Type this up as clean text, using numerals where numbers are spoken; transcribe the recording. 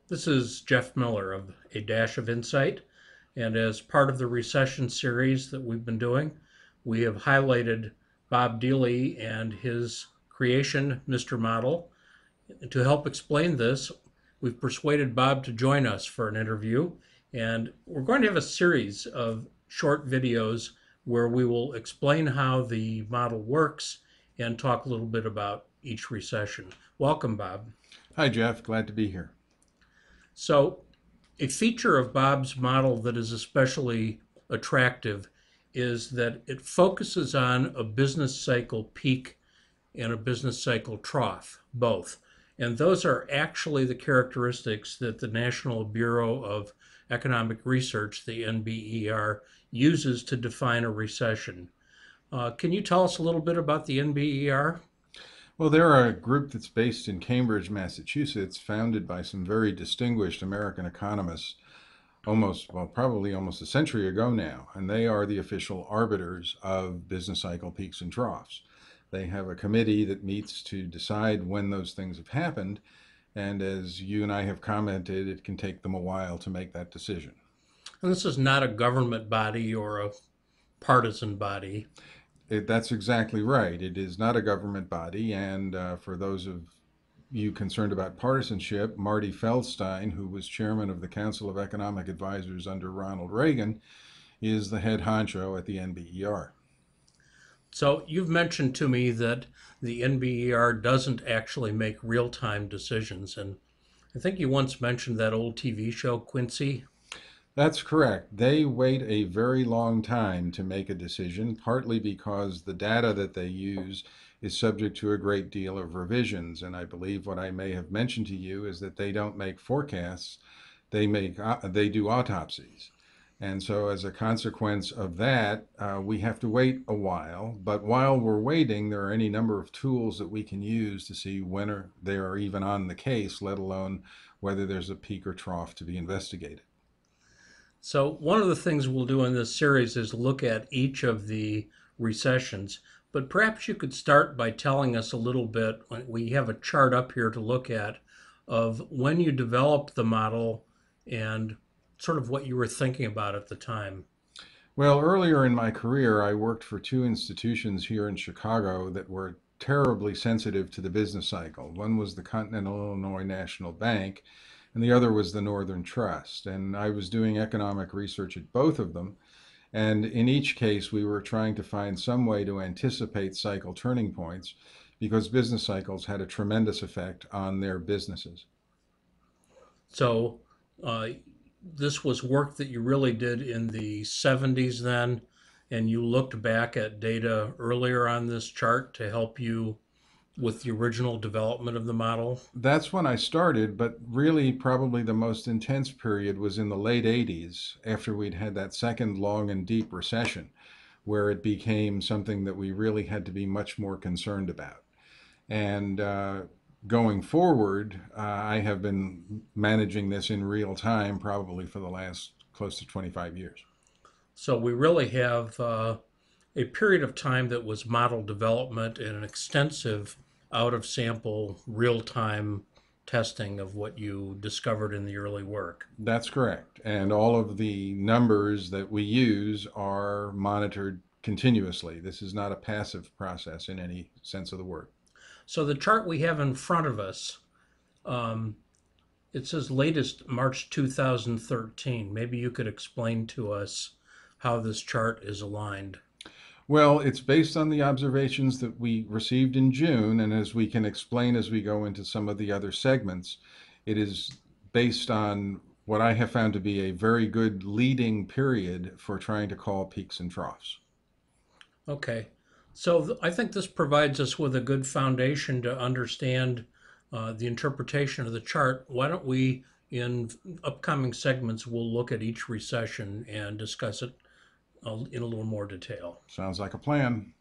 This is Jeff Miller of A Dash of Insight. And as part of the Recession series that we've been doing, we have highlighted Bob Dealey and his creation, Mr. Model. To help explain this, we've persuaded Bob to join us for an interview. And we're going to have a series of short videos where we will explain how the model works and talk a little bit about each recession. Welcome, Bob. Hi, Jeff. Glad to be here. So, a feature of Bob's model that is especially attractive is that it focuses on a business cycle peak and a business cycle trough, both. And those are actually the characteristics that the National Bureau of Economic Research, the NBER, uses to define a recession. Can you tell us a little bit about the NBER? Well, they're a group that's based in Cambridge, Massachusetts, founded by some very distinguished American economists probably almost a century ago now. And they are the official arbiters of business cycle peaks and troughs. They have a committee that meets to decide when those things have happened. And as you and I have commented, it can take them a while to make that decision. And this is not a government body or a partisan body. That's exactly right. It is not a government body, and for those of you concerned about partisanship, Marty Feldstein, who was chairman of the Council of Economic Advisors under Ronald Reagan, is the head honcho at the NBER. So you've mentioned to me that the NBER doesn't actually make real-time decisions, and I think you once mentioned that old TV show Quincy. That's correct. They wait a very long time to make a decision, partly because the data that they use is subject to a great deal of revisions. And I believe what I may have mentioned to you is that they don't make forecasts, they do autopsies. And so, as a consequence of that, we have to wait a while. But while we're waiting, there are any number of tools that we can use to see when they are even on the case, let alone whether there's a peak or trough to be investigated. So one of the things we'll do in this series is look at each of the recessions, but perhaps you could start by telling us a little bit. We have a chart up here to look at of when you developed the model and sort of what you were thinking about at the time. Well, earlier in my career, I worked for two institutions here in Chicago that were terribly sensitive to the business cycle. One was the Continental Illinois National Bank, and the other was the Northern Trust. And I was doing economic research at both of them. And in each case, we were trying to find some way to anticipate cycle turning points because business cycles had a tremendous effect on their businesses. So uh, this was work that you really did in the 70s then, and you looked back at data earlier on this chart to help you with the original development of the model. That's when I started, but really probably the most intense period was in the late 80s after we'd had that second long and deep recession, where it became something that we really had to be much more concerned about. And going forward, I have been managing this in real time probably for the last close to 25 years. So we really have a period of time that was model development and an extensive out of sample real time testing of what you discovered in the early work. That's correct. And all of the numbers that we use are monitored continuously. This is not a passive process in any sense of the word. So the chart we have in front of us, um, it says latest March 2013. Maybe you could explain to us how this chart is aligned. Well, it's based on the observations that we received in June, and as we can explain as we go into some of the other segments, it is based on what I have found to be a very good leading period for trying to call peaks and troughs. Okay. So I think this provides us with a good foundation to understand the interpretation of the chart. Why don't we, in upcoming segments, we'll look at each recession and discuss it in a little more detail. Sounds like a plan.